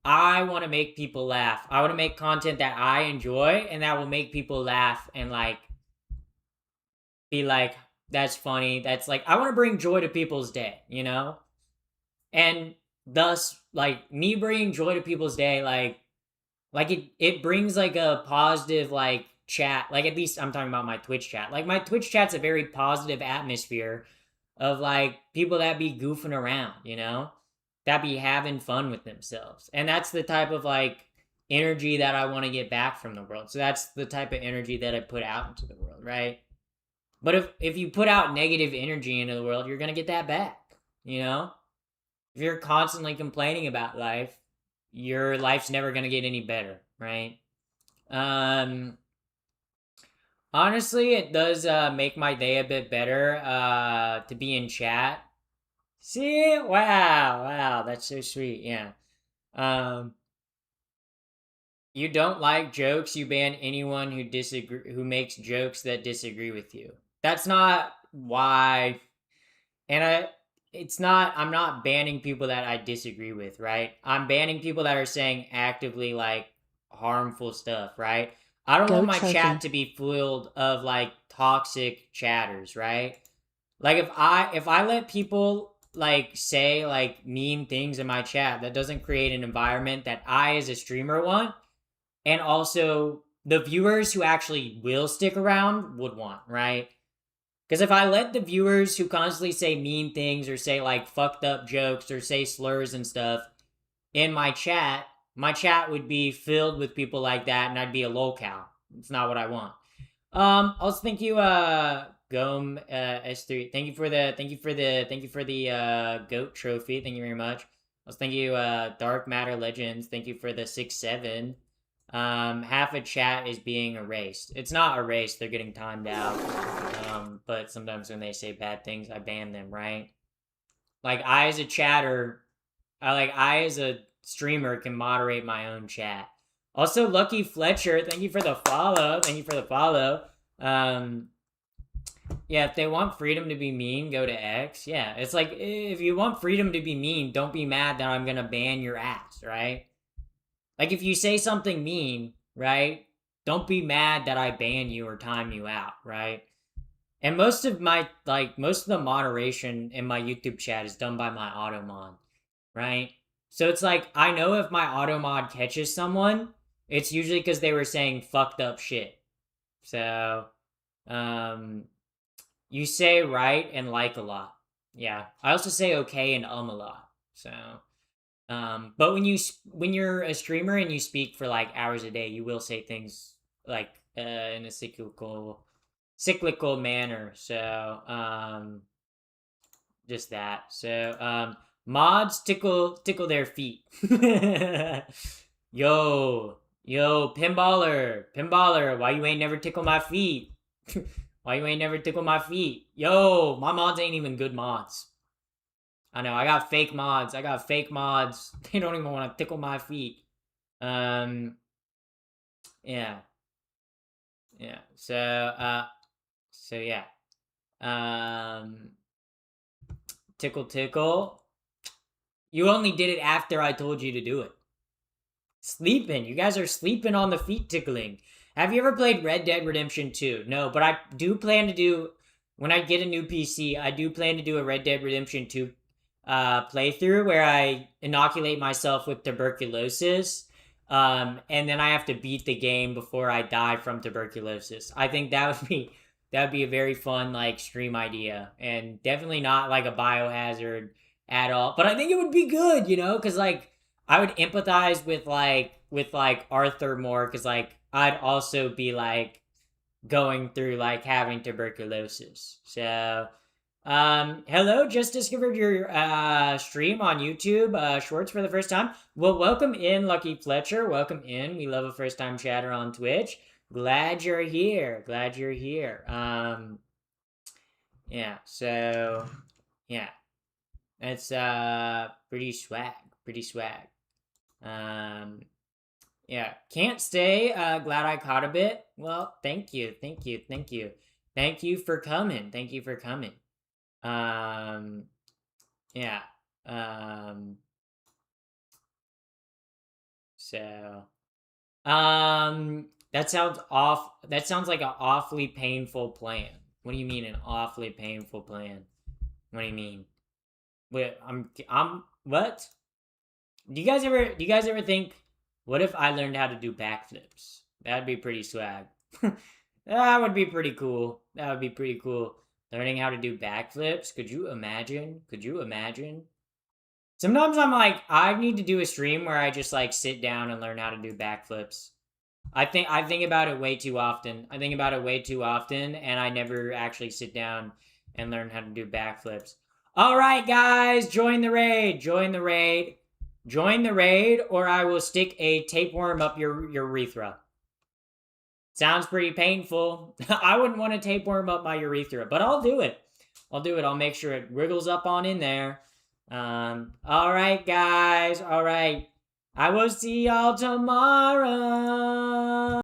I want to make people laugh. I want to make content that I enjoy and that will make people laugh and like be like that's funny. That's like I want to bring joy to people's day, you know? And thus like me bringing joy to people's day like it brings like a positive like chat. Like at least I'm talking about my Twitch chat. Like my Twitch chat's a very positive atmosphere of like people that be goofing around, you know? That be having fun with themselves. And that's the type of like energy that I want to get back from the world. So that's the type of energy that I put out into the world, right? But if you put out negative energy into the world, you're going to get that back, you know? If you're constantly complaining about life, your life's never going to get any better, right? Um Honestly, it does make my day a bit better to be in chat. See? Wow, that's so sweet. Yeah. Um you don't like jokes, you ban anyone who makes jokes that disagree with you. That's not why and it's not I'm not banning people that I disagree with, right? I'm banning people that are saying actively like harmful stuff, right? I don't want my chat to be filled of like toxic chatters, right? Like if I let people like say like mean things in my chat, that doesn't create an environment that I as a streamer want and also the viewers who actually will stick around would want, right? Because if I let the viewers who constantly say mean things or say like fucked up jokes or say slurs and stuff in my chat would be filled with people like that, and I'd be a lolcow. It's not what I want. Also thank you, Gom S3. Thank you for the goat trophy. Thank you very much. Also thank you, Dark Matter Legends. Thank you for the 6-7. Half a chat is being erased. It's not erased, they're getting timed out. But sometimes when they say bad things, I ban them, right? Like I as a chatter, I as a streamer can moderate my own chat. Also, Lucky Fletcher, thank you for the follow. Thank you for the follow. Yeah, if they want freedom to be mean, go to X. Yeah, it's like, if you want freedom to be mean, don't be mad that I'm gonna ban your ass, right? Like, if you say something mean, right? Don't be mad that I ban you or time you out, right? And most of the moderation in my YouTube chat is done by my automod, right? So it's like, I know if my automod catches someone, it's usually because they were saying fucked up shit. So, you say right and like a lot. Yeah. I also say okay and a lot. So, but when you're a streamer and you speak for like hours a day, you will say things like in a cyclical manner. So, just that. So, mods tickle their feet. Yo, pinballer, why you ain't never tickle my feet? Why you ain't never tickle my feet? Yo, my mods ain't even good mods. I know, I got fake mods. They don't even want to tickle my feet. Yeah. Yeah. So yeah. Tickle. You only did it after I told you to do it. Sleeping. You guys are sleeping on the feet tickling. Have you ever played Red Dead Redemption 2? No, but I do plan to do, when I get a new PC, I do plan to do a Red Dead Redemption 2 playthrough where I inoculate myself with tuberculosis, and then I have to beat the game before I die from tuberculosis. I think that would be a very fun like stream idea, and definitely not like a biohazard at all. But I think it would be good, because like I would empathize with Arthur more, because like I'd also be like going through like having tuberculosis. So hello, just discovered your stream on YouTube Shorts for the first time. Well, welcome in, Lucky Fletcher. Welcome in. We love a first time chatter on Twitch. Glad you're here. Yeah, so yeah. It's pretty swag. Yeah, can't stay. Glad I caught a bit. Well, thank you. Thank you for coming. Yeah. So, that sounds like an awfully painful plan. What do you mean an awfully painful plan? What do you mean? Wait, what? Do you guys ever think, what if I learned how to do backflips? That'd be pretty swag. That would be pretty cool. Learning how to do backflips. Could you imagine? Sometimes I'm like, I need to do a stream where I just like sit down and learn how to do backflips. I think about it way too often. And I never actually sit down and learn how to do backflips. All right, guys, join the raid, or I will stick a tapeworm up your urethra. Sounds pretty painful. I wouldn't want a tapeworm up my urethra, but I'll do it. I'll make sure it wriggles up on in there. All right, guys. All right. I will see y'all tomorrow.